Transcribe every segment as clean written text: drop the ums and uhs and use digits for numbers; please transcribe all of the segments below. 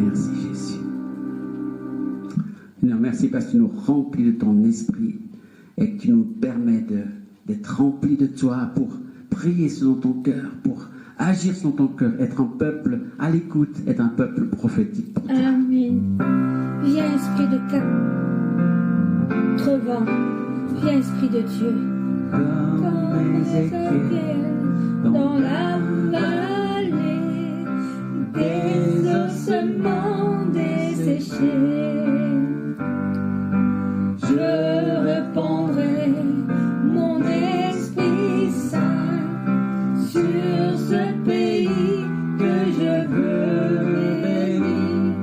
Merci Jésus. Seigneur, merci parce que tu nous remplis de ton esprit et que tu nous permets d'être remplis de toi pour prier selon ton cœur, pour agir selon ton cœur, être un peuple à l'écoute, être un peuple prophétique pour toi. Amen. Viens, Esprit de 80. Viens, Esprit de Dieu. Comme Ézéchiel, Dans la vallée des ossements desséchés, je répandrai mon Esprit Saint sur ce pays que je veux bénir.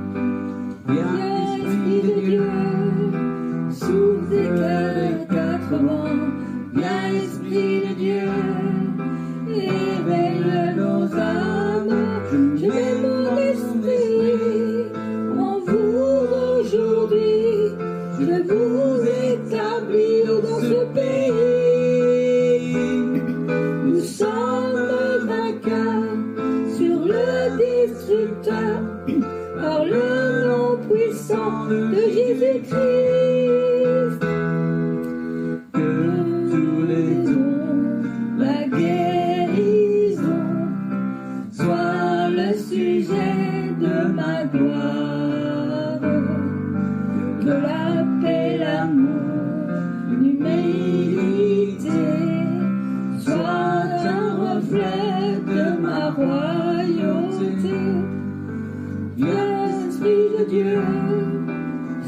Viens, Esprit de Dieu, souffle des cœurs 80. Viens, Esprit de Dieu, éveille nos âmes. Je mets mon esprit en vous aujourd'hui. Je vous établis dans ce pays. Nous sommes vainqueurs sur le destructeur par le nom puissant de Jésus-Christ. Que tous les dons, la guérison, soient le sujet de ma gloire. Que la paix, l'amour, l'humilité soient un reflet de ma royauté. Viens, Esprit de Dieu,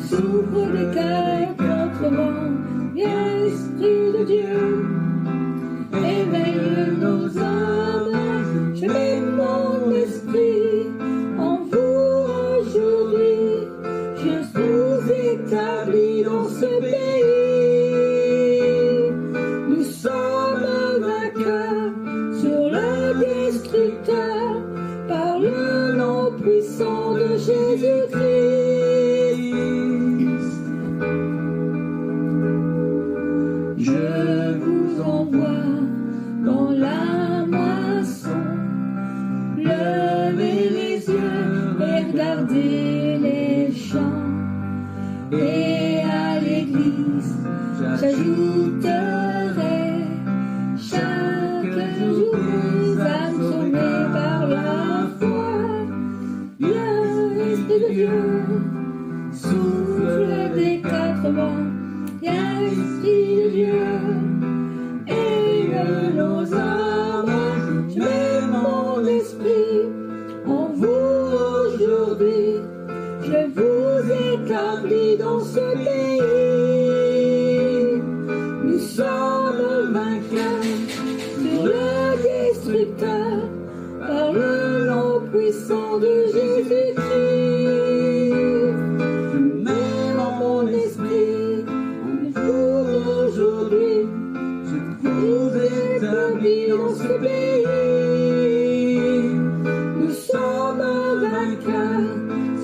souffle des cœurs contre vent. Viens, Esprit de Dieu, éveille nos âmes. Je mets mon esprit en vous aujourd'hui. Je vous établis dans ce pays. Nous sommes vainqueurs sur le destructeur par le nom puissant de Jésus-Christ. Je vous envoie dans la moisson. Levez les yeux et regardez les champs. Et à l'église, j'ajouterai chaque jour des âmes sauvées par la foi. Viens, Esprit de Dieu, souffle des 4 vents. Viens, Esprit de Dieu, éveille nos âmes. Je mets mon esprit en vous aujourd'hui. Je vous établis dans ce pays. Nous sommes vainqueurs sur le destructeur par le nom puissant de Jésus-Christ. Je mets mon esprit en vous aujourd'hui. Je vous établis dans ce pays. Nous sommes vainqueurs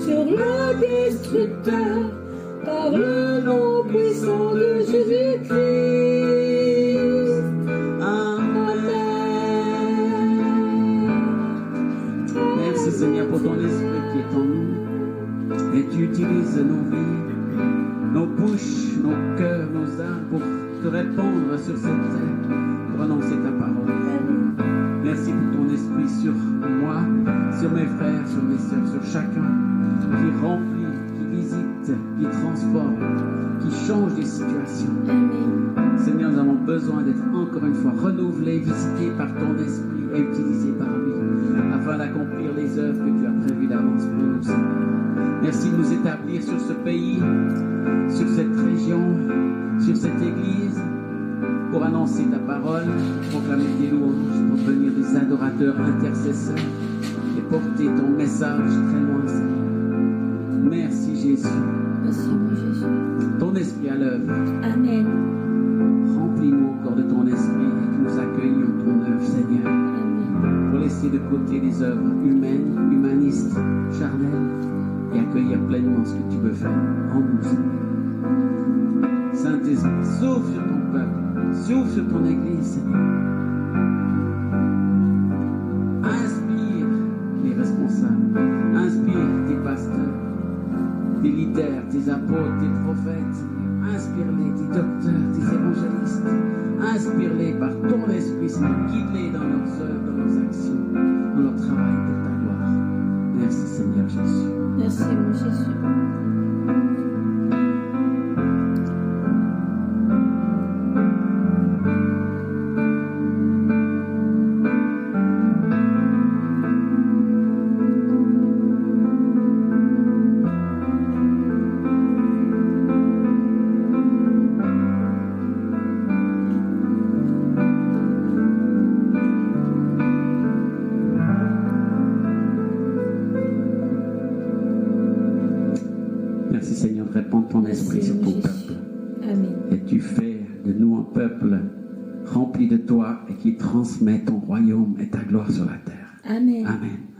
sur le destructeur par le nom puissant de Jésus-Christ. Amen. Merci Seigneur pour ton esprit qui est en nous. Et tu utilises nos vies, nos bouches, nos cœurs, nos âmes pour te répandre sur cette terre, pour annoncer ta parole. Merci pour ton esprit sur moi, sur mes frères, sur mes sœurs, sur chacun qui remplit, qui visite, qui transforme, qui change des situations. Amen. Seigneur, nous avons besoin d'être encore une fois renouvelés, visités par ton esprit et utilisés par lui, afin d'accomplir les œuvres que tu as prévues d'avance pour nous, Seigneur. Merci de nous établir sur ce pays, sur cette région, sur cette église, pour annoncer ta parole, pour proclamer tes louanges, pour devenir des adorateurs, intercesseurs et porter ton message très loin, Seigneur. Merci Jésus. Merci mon Jésus. Ton esprit à l'œuvre. Amen. Remplis-nous encore de ton esprit et que nous accueillions ton œuvre, Seigneur, Amen. pour laisser de côté les œuvres humaines, humanistes, charnelles, et accueillir pleinement ce que tu veux faire en nous, Seigneur. Saint-Esprit, souffle sur ton peuple, souffle sur ton Église, Seigneur. Inspire les responsables, inspire tes pasteurs, leaders, tes apôtres, tes prophètes, Seigneur. Inspire-les, tes docteurs, tes évangélistes. Inspire-les par ton esprit, Seigneur. Guide-les dans leurs œuvres, dans leurs actions, dans leur travail pour ta gloire. Merci, Seigneur Jésus. Merci, mon Jésus. Merci Seigneur de répandre ton esprit sur ton peuple. Amen. Et tu fais de nous un peuple rempli de toi et qui transmet ton royaume et ta gloire sur la terre. Amen. Amen.